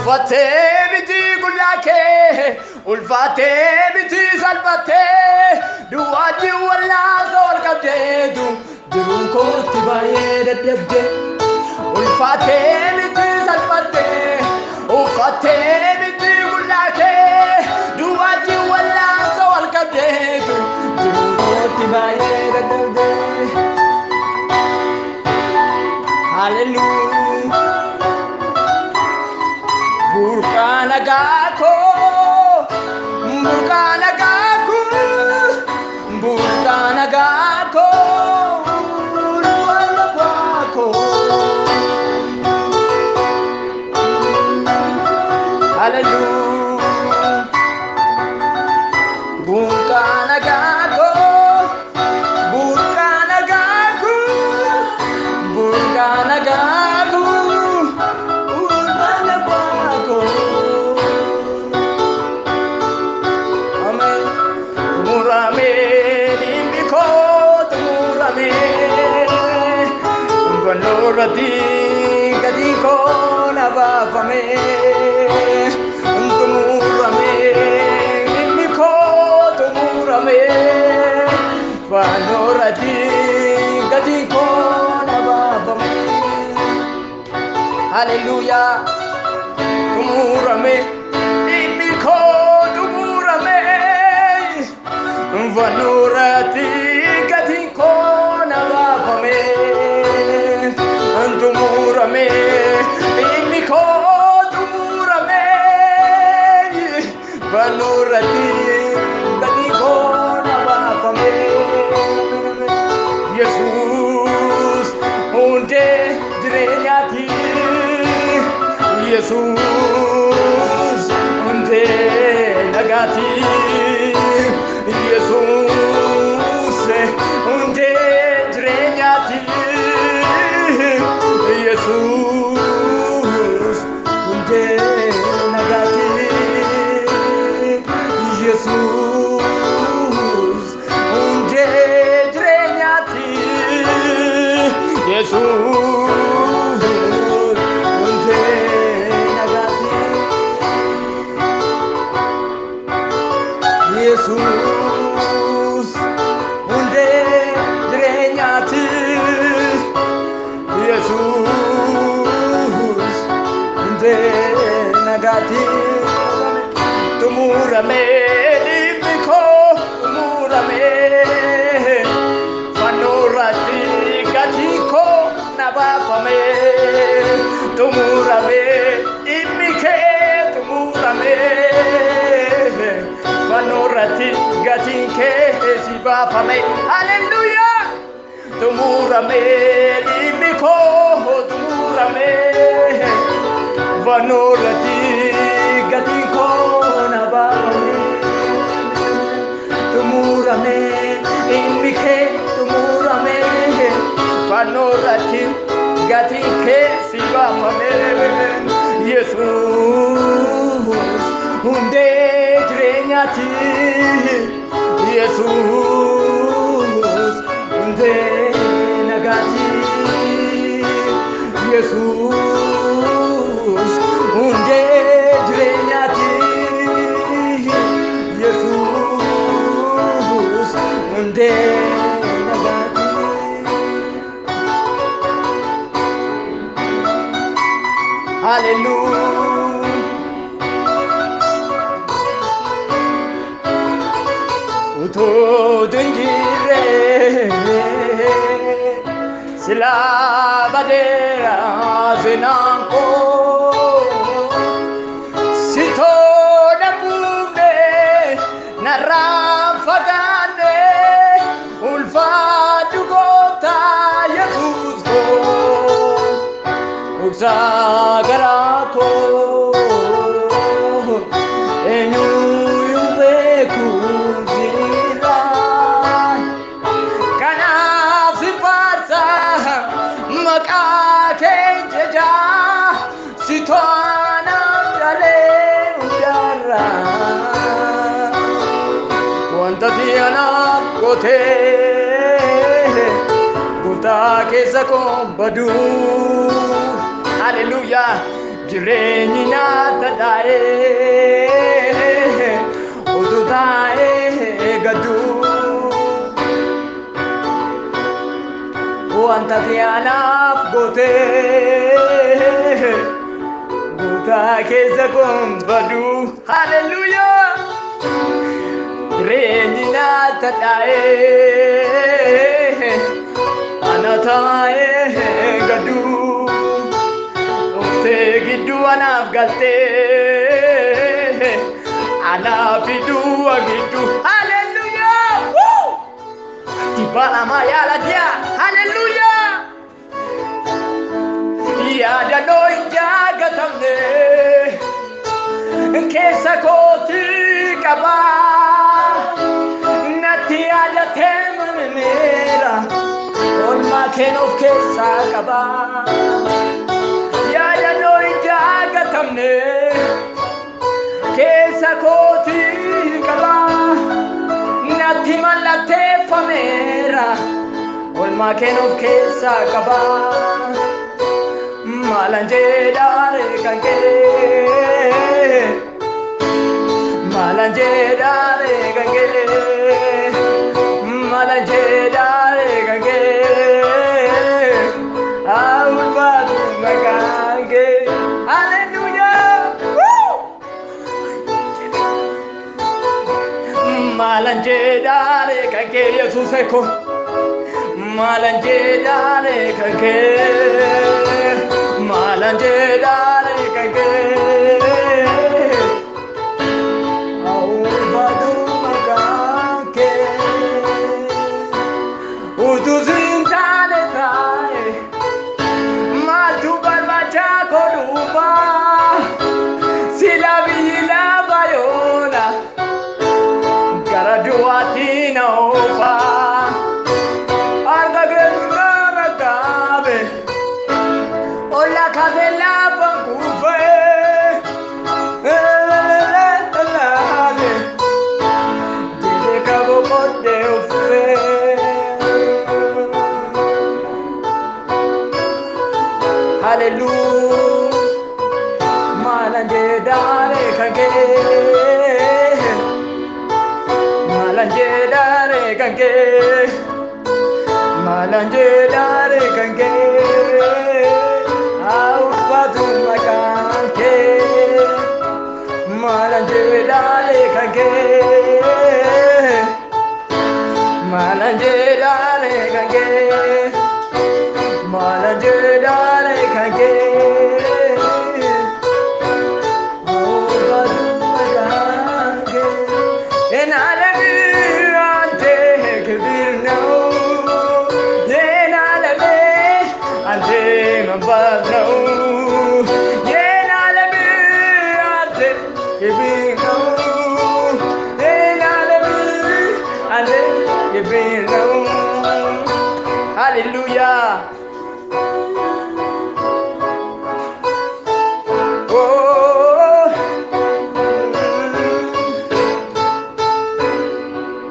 Uffatee biti guyyaa kee ulfaatee biti salphatee duwwaatti wallaansa wal qabdeetu jiruun kootti baay'ee dadhabdee ulfaatee biti salphatee uffatee biti guyyaa kee duwwaatti wallaansa wal qabdeetu jiruun kootti baay'ee dadhabdee. Hallelujah. Burkana gako, burkana gako, burkana gako, burkana gako. Hallelujah. Burkana gako, burkana gako, burkana gako. Vanurati gadi ko nabafame tumurame mimi ko tumurame vanurati gadi ko nabafame. Hallelujah. Tumurame mimi ko tumurame vanurati gadi ko nabafame. Tumurame, imiko tumurame, vanurati gadiko nabafame. Jesus, unde jirenyati, Jesus, unde nagati, Jesus, unde jirenyati. Jesus, unde nagati, Jesus, unde drenyati, Jesus, unde nagati, Jesus, unde drenyati, Jesus, nagati, tumurame, imiko, tumurame, vanurati gatiko nabafame, tumurame, imike, tumurame, vanurati gatike sibafame. Hallelujah. Tumurame, imiko, tumurame, vanurati gatiko nabafame. Tumurame, imike, tumurame, vanurati gatike sibafame. Jesus, unde jirenyati, Jesus, unde nagati, Jesus, unde jirenyati, Jesus, unde nagati. Hallelujah. Uto dungire sila badera zinanko sito nabune narafagane ulfa dugota Jesus ko uksagarato enyu yubeku Sitwana jale ujara wanta diana kote guta kesa ko badu. Hallelujah. jireenyi nyaata taa'ee utuu taa'ee gaddu wanta anaaf gootee guutaa keessa gonfadhu haleluuyaa jireenyi nyaata taa'ee ana taa'ee gaddu dhuftee gidduu anaaf galtee anaaf du'a gidduu haleluuyaa dibala mayala dia haleluuyaa yaadannoo hin jaagatamne keessa kootii qabaa natti yaadatee mamimeera oolmaa keen of keessaa qabaa yaadannoo hin jaagatamne keessa kootii qabaa natti mallatteeffameera oolmaa keen of keessaa qabaa maalan jedhaare kan kee maalan jedhaare kan kee maalan jedhaare kan kee ulfaatu maqaan kee haleluuyaa maalan jedhaare kan kee yesuus eko maalan jedhaare kan kee maalan jedhaare kan kee ulfaatu maqaan kee utuu siin taane taa'e maaltu barbaacha godhuufa sila biyyi lafa yoona gara du'aatti na oofa arga geessuma makkaabe olla kabela bankufe elelelelele dile kabo kote ufe hallelujah maalan jedhaare kan kee maalan jedhaare kan kee maalan jedhaare kan kee ulfaatu maqaan kee maalan jedhaare kan kee maalan jedhaare kan kee maalan jedhaare kan kee ulfaatu maqaan kee enaalami ante kibirnau enaalami ante mabadnau enaalami ante kibirnau enaalami ante kibirnau hallelujah